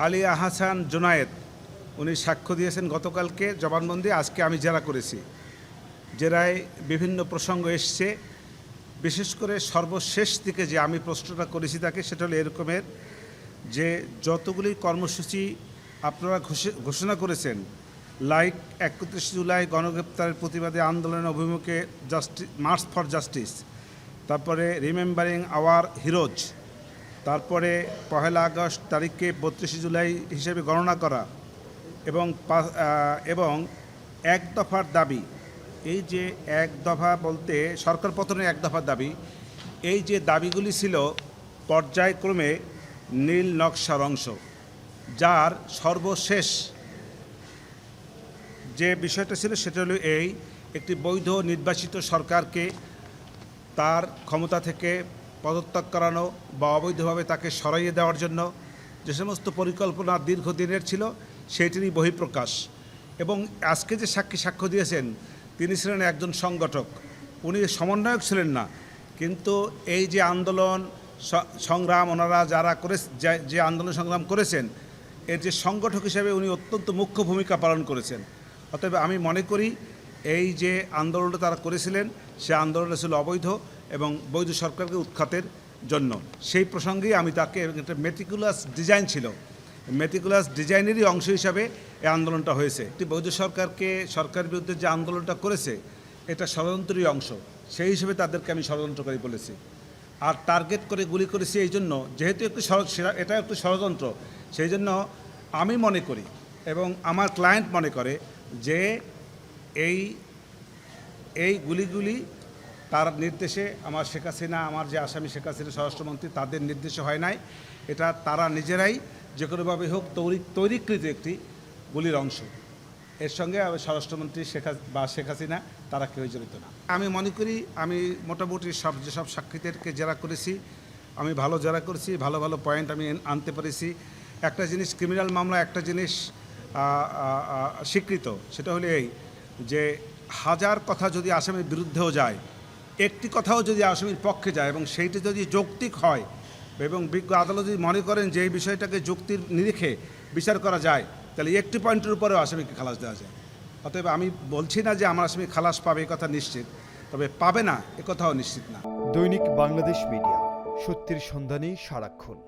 আলী আহসান জুনায়েদ উনি সাক্ষ্য দিয়েছেন গতকালকে জবানবন্দি। আজকে আমি জেরা করেছি। জেরায় বিভিন্ন প্রসঙ্গ এসছে, বিশেষ করে সর্বশেষ দিকে যে আমি প্রশ্নটা করেছি তাকে, সেটা হলো এরকমের যে যতগুলি কর্মসূচি আপনারা ঘোষণা করেছেন, লাইক 31 জুলাই গণগ্রেপ্তারের প্রতিবাদে আন্দোলনের অভিমুখে মার্চ ফর জাস্টিস, তারপরে রিমেম্বারিং আওয়ার হিরোজ, তারপরে 1 আগস্ট তারিখকে 32 জুলাই হিসেবে গণনা করা, এবং এক দফার দাবি, এই যে এক দফা বলতে সরকার পতনের এক দফার দাবি, এই যে দাবিগুলি ছিল পর্যায়ক্রমে নীল নকশার অংশ, যার সর্বশেষ যে বিষয়টা ছিল সেটা হলো এই: একটি বৈধ নির্বাচিত সরকারকে তার ক্ষমতা থেকে পদত্যাগ করানো বা অবৈধভাবে তাকে সরাইয়ে দেওয়ার জন্য যে সমস্ত পরিকল্পনা দীর্ঘদিনের ছিল সেটিরই বহিঃপ্রকাশ। এবং আজকে যে সাক্ষ্য দিয়েছেন তিনি ছিলেন একজন সংগঠক, উনি সমন্বয়ক ছিলেন না। কিন্তু এই যে আন্দোলন সংগ্রাম ওনারা যারা যে আন্দোলন সংগ্রাম করেছেন, এর যে সংগঠক হিসেবে উনি অত্যন্ত মুখ্য ভূমিকা পালন করেছেন। অতএব আমি মনে করি এই যে আন্দোলনটা তারা করেছিলেন সে আন্দোলনটা ছিল অবৈধ এবং বৈধ সরকারকে উৎখাতের জন্য। সেই প্রসঙ্গেই আমি তাকে, একটা মেটিকুলাস ডিজাইন ছিল, মেটিকুলাস ডিজাইনেরই অংশ হিসাবে এই আন্দোলনটা হয়েছে। একটি বৈধ সরকারের বিরুদ্ধে যে আন্দোলনটা করেছে এটা ষড়যন্ত্রেরই অংশ, সেই হিসেবে তাদেরকে আমি ষড়যন্ত্রকারী বলেছি। আর টার্গেট করে গুলি করেছি এই জন্য, যেহেতু এটা একটু ষড়যন্ত্র, সেই জন্য আমি মনে করি এবং আমার ক্লায়েন্ট মনে করে যে এই গুলিগুলি তার নির্দেশে, আমার শেখ হাসিনা, আমার যে আসামি শেখ হাসিনা স্বরাষ্ট্রমন্ত্রী, তাদের নির্দেশে হয় নাই। এটা তারা নিজেরাই যে কোনোভাবে হোক তৈরিকৃত একটি গুলির অংশ। এর সঙ্গে স্বরাষ্ট্রমন্ত্রী শেখ হাসিনা তারা কেউ জড়িত না। আমি মনে করি আমি মোটামুটি যেসব সাক্ষীদেরকে জেরা করেছি আমি ভালো জেরা করেছি, ভালো ভালো পয়েন্ট আমি আনতে পেরেছি। একটা জিনিস ক্রিমিনাল মামলা, একটা জিনিস স্বীকৃত, সেটা হলো এই যে হাজার কথা যদি আসামির বিরুদ্ধেও যায়, একটি কথাও যদি আসামির পক্ষে যায় এবং সেইটি যদি যৌক্তিক হয় এবং বিজ্ঞ আদালত যদি মনে করেন যে এই বিষয়টাকে যুক্তির নিরিখে বিচার করা যায়, তাহলে একটি পয়েন্টের উপরেও আসামিকে খালাস দেওয়া যায়। অতএব আমি বলছি না যে আমার আসামি খালাস পাবে এ কথা নিশ্চিত, তবে পাবে না এ কথাও নিশ্চিত না। দৈনিক বাংলাদেশ মিডিয়া, সত্যের সন্ধানে সারাক্ষণ।